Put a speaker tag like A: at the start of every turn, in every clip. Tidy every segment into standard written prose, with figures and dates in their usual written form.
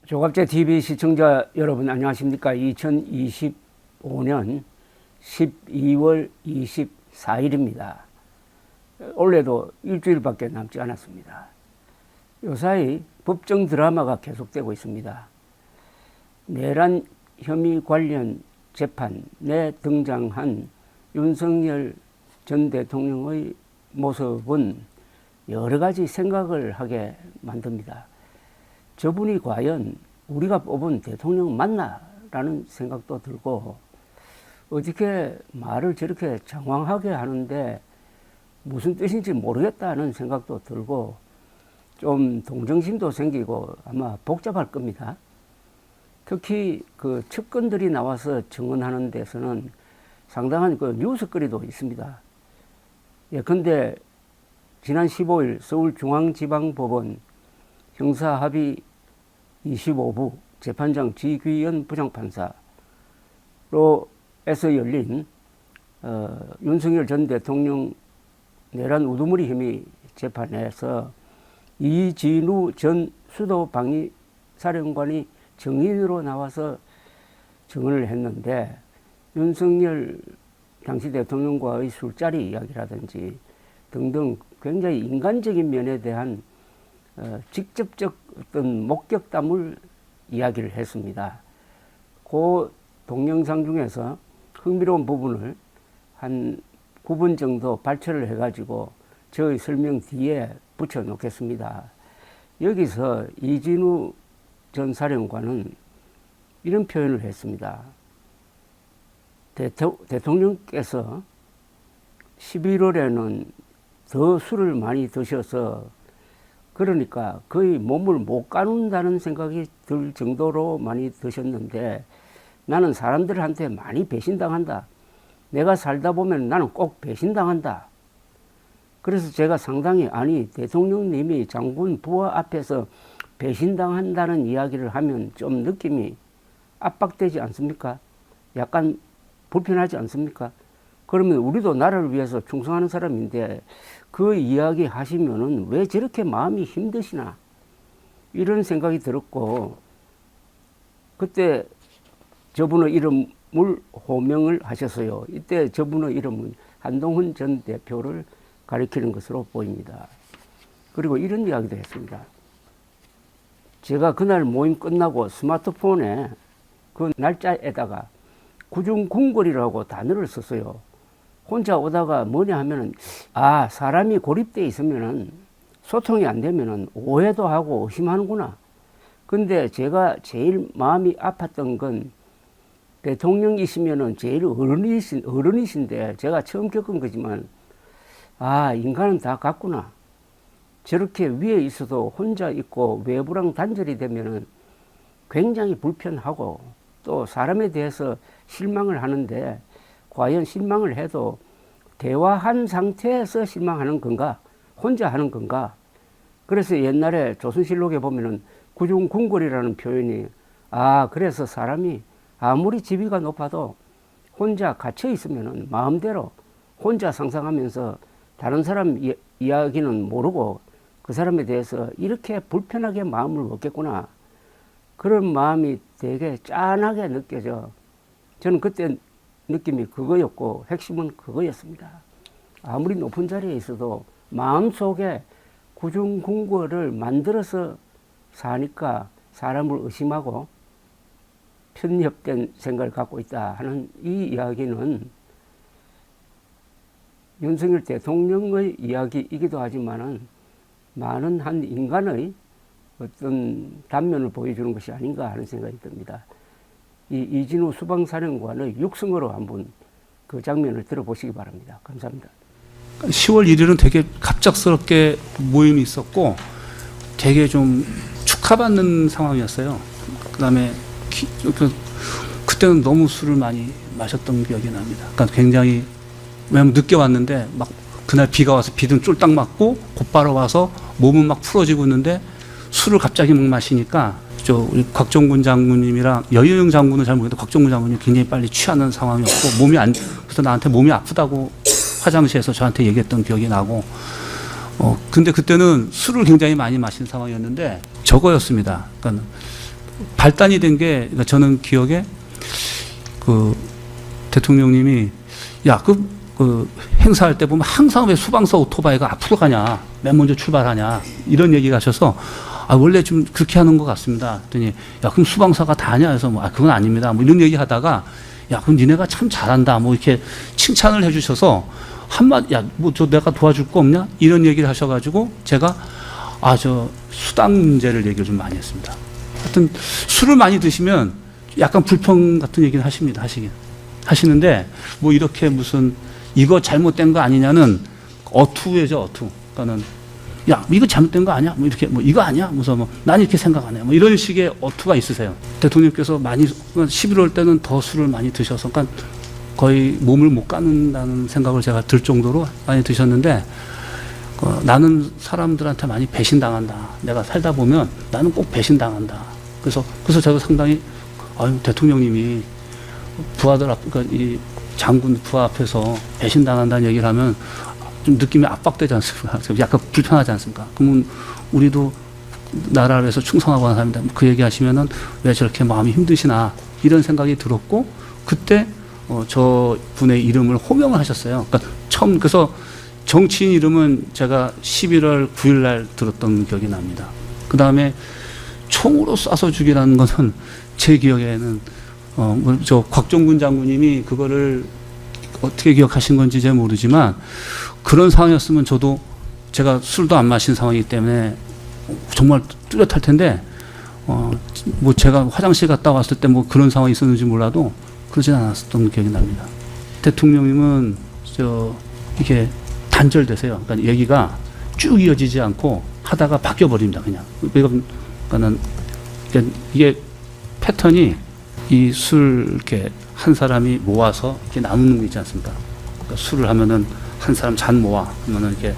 A: 조갑제 TV 시청자 여러분 안녕하십니까? 2025년 12월 24일입니다. 올해도 일주일밖에 남지 않았습니다. 요사이 법정 드라마가 계속되고 있습니다. 내란 혐의 관련 재판에 등장한 윤석열 전 대통령의 모습은 여러 가지 생각을 하게 만듭니다. 저분이 과연 우리가 뽑은 대통령 맞나? 라는 생각도 들고, 어떻게 말을 저렇게 장황하게 하는데 무슨 뜻인지 모르겠다는 생각도 들고, 좀 동정심도 생기고 아마 복잡할 겁니다. 특히 그 측근들이 나와서 증언하는 데서는 상당한 그 뉴스거리도 있습니다. 예컨대 지난 15일 서울중앙지방법원 형사합의 25부 재판장 지귀현 부장판사로에서 열린 윤석열 전 대통령 내란 우두머리 혐의 재판에서 이진우 전 수도방위사령관이 증인으로 나와서 증언을 했는데, 윤석열 당시 대통령과의 술자리 이야기라든지 등등 굉장히 인간적인 면에 대한 직접적 어떤 목격담을 이야기를 했습니다. 그 동영상 중에서 흥미로운 부분을 한 9분 정도 발췌를 해가지고 저의 설명 뒤에 붙여 놓겠습니다. 여기서 이진우 전 사령관은 이런 표현을 했습니다. 대통령께서 11월에는 더 술을 많이 드셔서 그러니까 거의 몸을 못 가눈다는 생각이 들 정도로 많이 드셨는데, 나는 사람들한테 많이 배신당한다. 내가 살다 보면 나는 꼭 배신당한다. 그래서 제가 상당히, 아니 대통령님이 장군 부하 앞에서 배신당한다는 이야기를 하면 좀 느낌이 압박되지 않습니까? 약간 불편하지 않습니까? 그러면 우리도 나라를 위해서 충성하는 사람인데 그 이야기 하시면은 왜 저렇게 마음이 힘드시나? 이런 생각이 들었고, 그때 저분의 이름을 호명을 하셨어요. 이때 저분의 이름은 한동훈 전 대표를 가리키는 것으로 보입니다. 그리고 이런 이야기도 했습니다. 제가 그날 모임 끝나고 스마트폰에 그 날짜에다가 구중궁궐이라고 단어를 썼어요. 혼자 오다가 뭐냐 하면은, 사람이 고립되어 있으면은 소통이 안 되면은 오해도 하고 의심하는구나. 근데 제가 제일 마음이 아팠던 건, 대통령이시면은 제일 어른이신데 제가 처음 겪은 거지만, 인간은 다 같구나. 저렇게 위에 있어도 혼자 있고 외부랑 단절이 되면은 굉장히 불편하고 또 사람에 대해서 실망을 하는데, 과연 실망을 해도 대화한 상태에서 실망하는 건가? 혼자 하는 건가? 그래서 옛날에 조선실록에 보면은 구중궁궐이라는 표현이, 그래서 사람이 아무리 지위가 높아도 혼자 갇혀 있으면은 마음대로 혼자 상상하면서 다른 사람 이야기는 모르고 그 사람에 대해서 이렇게 불편하게 마음을 먹겠구나. 그런 마음이 되게 짠하게 느껴져. 저는 그때 느낌이 그거였고, 핵심은 그거였습니다. 아무리 높은 자리에 있어도 마음속에 구중궁궐을 만들어서 사니까 사람을 의심하고 편협된 생각을 갖고 있다 하는 이 이야기는 윤석열 대통령의 이야기이기도 하지만은 많은 한 인간의 어떤 단면을 보여주는 것이 아닌가 하는 생각이 듭니다. 이 이진우 수방사령관의 육성으로 한번 그 장면을 들어보시기 바랍니다. 감사합니다.
B: 10월 1일은 되게 갑작스럽게 모임이 있었고 되게 좀 축하받는 상황이었어요. 그다음에 그때는 너무 술을 많이 마셨던 기억이 납니다. 그러니까 굉장히, 왜냐면 늦게 왔는데 막 그날 비가 와서 비등 쫄딱 맞고 곧바로 와서 몸은 막 풀어지고 있는데 술을 갑자기 막 마시니까 우리 곽종군 장군님이랑 여유영 장군은 잘 모르겠는데 곽종군 장군이 굉장히 빨리 취하는 상황이었고, 그래서 나한테 몸이 아프다고 화장실에서 저한테 얘기했던 기억이 나고, 근데 그때는 술을 굉장히 많이 마신 상황이었는데 저거였습니다. 그러니까 발단이 된 게, 그러니까 저는 기억에 그 대통령님이 야, 그 행사할 때 보면 항상 왜 수방사 오토바이가 앞으로 가냐, 맨 먼저 출발하냐, 이런 얘기가 하셔서 아, 원래 좀 그렇게 하는 것 같습니다. 그랬더니 야, 그럼 수방사가 다냐 해서 뭐, 아, 그건 아닙니다. 뭐 이런 얘기 하다가 야, 그럼 니네가 참 잘한다. 뭐 이렇게 칭찬을 해 주셔서 한마디, 야, 뭐 저 내가 도와줄 거 없냐? 이런 얘기를 하셔가지고 제가 아, 저 수당 문제를 얘기를 좀 많이 했습니다. 하여튼 술을 많이 드시면 약간 불평 같은 얘기를 하십니다. 하시는데 뭐 이렇게 무슨 이거 잘못된 거 아니냐는 어투죠, 어투. 그러니까는 야, 이거 잘못된 거 아니야? 뭐 이렇게 뭐 이거 아니야? 무슨 뭐 난 이렇게 생각 안 해. 뭐 이런 식의 어투가 있으세요. 대통령께서 많이 11월 때는 더 술을 많이 드셔서 그러니까 거의 몸을 못 가는다는 생각을 제가 들 정도로 많이 드셨는데 나는 사람들한테 많이 배신당한다. 내가 살다 보면 나는 꼭 배신당한다. 그래서 저도 상당히 아유, 대통령님이 부하들 앞, 그러니까 이 장군 부하 앞에서 배신당한다는 얘기를 하면 좀 느낌이 압박되지 않습니까? 약간 불편하지 않습니까? 그러면 우리도 나라를 위해서 충성하고 하는 사람인데 그 얘기 하시면은 왜 저렇게 마음이 힘드시나 이런 생각이 들었고 그때 저 분의 이름을 호명을 하셨어요. 그러니까 처음 그래서 정치인 이름은 제가 11월 9일 날 들었던 기억이 납니다. 그 다음에 총으로 쏴서 죽이라는 것은 제 기억에는 저 곽종군 장군님이 그거를 어떻게 기억하신 건지 잘 모르지만 그런 상황이었으면 저도 제가 술도 안 마신 상황이기 때문에 정말 뚜렷할 텐데 뭐 제가 화장실 갔다 왔을 때 뭐 그런 상황이 있었는지 몰라도 그러진 않았었던 기억이 납니다. 대통령님은 이게 단절되세요. 그러니까 얘기가 쭉 이어지지 않고 하다가 바뀌어 버립니다. 그러니까는 이게 패턴이 이 술 이렇게 한 사람이 모아서 이렇게 나누는 거 있지 않습니까? 그러니까 술을 하면은 한 사람 잔 모아 하면은 이렇게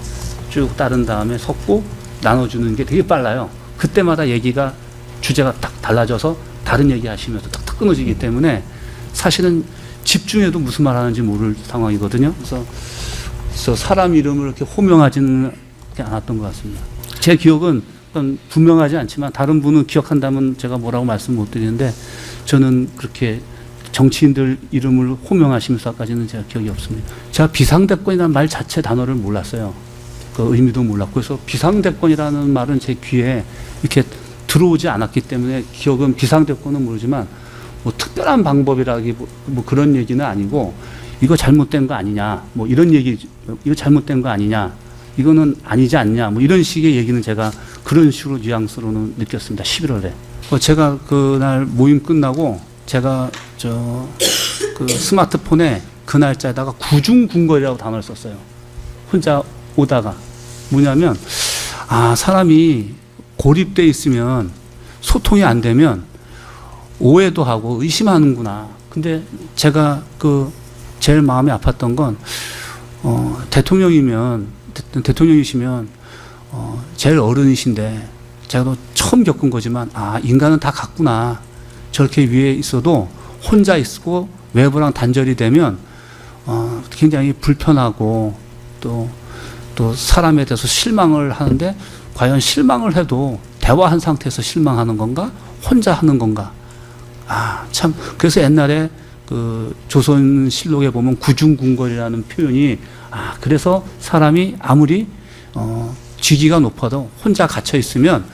B: 쭉 따른 다음에 섞고 나눠주는 게 되게 빨라요. 그때마다 얘기가 주제가 딱 달라져서 다른 얘기 하시면서 탁탁 끊어지기 때문에 사실은 집중해도 무슨 말 하는지 모를 상황이거든요. 그래서 사람 이름을 이렇게 호명하지는 않았던 것 같습니다. 제 기억은 분명하지 않지만 다른 분은 기억한다면 제가 뭐라고 말씀 못 드리는데 저는 그렇게 정치인들 이름을 호명하시면서까지는 제가 기억이 없습니다. 제가 비상대권이라는 말 자체 단어를 몰랐어요. 그 의미도 몰랐고 그래서 비상대권이라는 말은 제 귀에 이렇게 들어오지 않았기 때문에 기억은 비상대권은 모르지만 뭐 특별한 방법이라기 뭐 그런 얘기는 아니고 이거 잘못된 거 아니냐 뭐 이런 얘기 이거 잘못된 거 아니냐 이거는 아니지 않냐 뭐 이런 식의 얘기는 제가 그런 식으로 뉘앙스로는 느꼈습니다. 11월에 제가 그날 모임 끝나고 제가 그 스마트폰에 그 날짜에다가 구중궁궐이라고 단어를 썼어요. 혼자 오다가 뭐냐면 아 사람이 고립돼 있으면 소통이 안 되면 오해도 하고 의심하는구나. 근데 제가 제일 마음이 아팠던 건 대통령이시면 제일 어른이신데 제가 또 처음 겪은 거지만 아 인간은 다 같구나. 저렇게 위에 있어도 혼자 있고 외부랑 단절이 되면 굉장히 불편하고 또 사람에 대해서 실망을 하는데 과연 실망을 해도 대화한 상태에서 실망하는 건가? 혼자 하는 건가? 아, 참. 그래서 옛날에 조선실록에 보면 구중궁궐이라는 표현이 그래서 사람이 아무리 직위가 높아도 혼자 갇혀 있으면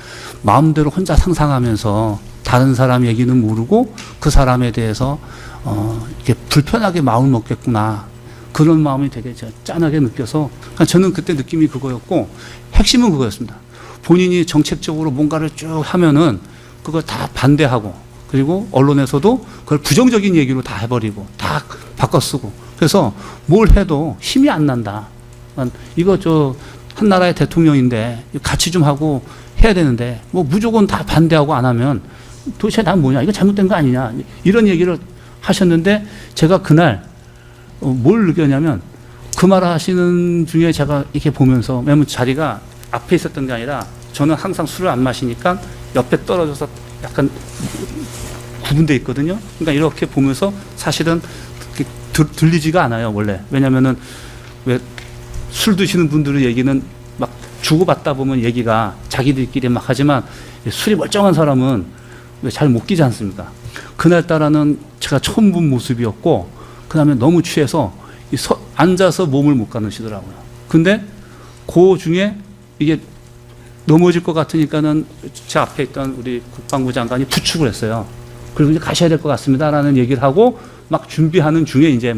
B: 마음대로 혼자 상상하면서 다른 사람 얘기는 모르고 그 사람에 대해서 이렇게 불편하게 마음을 먹겠구나. 그런 마음이 되게 짠하게 느껴서 그러니까 저는 그때 느낌이 그거였고 핵심은 그거였습니다. 본인이 정책적으로 뭔가를 쭉 하면은 그걸 다 반대하고 그리고 언론에서도 그걸 부정적인 얘기로 다 해버리고 다 바꿔 쓰고 그래서 뭘 해도 힘이 안 난다. 이거 한 나라의 대통령인데 같이 좀 하고 해야 되는데 뭐 무조건 다 반대하고 안 하면 도대체 난 뭐냐 이거 잘못된 거 아니냐 이런 얘기를 하셨는데 제가 그날 뭘 느꼈냐면 그 말 하시는 중에 제가 이렇게 보면서 왜냐면 자리가 앞에 있었던 게 아니라 저는 항상 술을 안 마시니까 옆에 떨어져서 약간 구분돼 있거든요. 그러니까 이렇게 보면서 사실은 들리지가 않아요 원래. 왜냐면은 왜 술 드시는 분들의 얘기는 막 주고받다 보면 얘기가 자기들끼리 막 하지만 술이 멀쩡한 사람은 잘 못 끼지 않습니까? 그날따라는 제가 처음 본 모습이었고, 그 다음에 너무 취해서 앉아서 몸을 못 가누시더라고요. 근데 그 중에 이게 넘어질 것 같으니까는 제 앞에 있던 우리 국방부 장관이 부축을 했어요. 그리고 이제 가셔야 될 것 같습니다라는 얘기를 하고 막 준비하는 중에 이제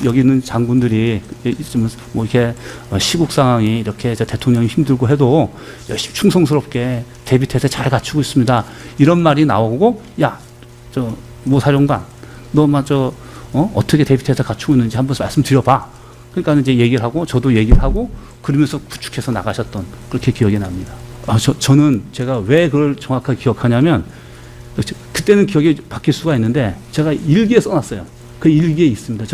B: 여기 있는 장군들이 있으면 뭐 이렇게 시국 상황이 이렇게 이제 대통령이 힘들고 해도 열심히 충성스럽게 대비태세 잘 갖추고 있습니다. 이런 말이 나오고, 야, 모 사령관, 너 어떻게 대비태세 갖추고 있는지 한번 말씀드려봐. 그러니까 이제 얘기를 하고, 저도 얘기를 하고, 그러면서 구축해서 나가셨던 그렇게 기억이 납니다. 저는 제가 왜 그걸 정확하게 기억하냐면, 그때는 기억이 바뀔 수가 있는데, 제가 일기에 써놨어요. 그 일기에 있습니다.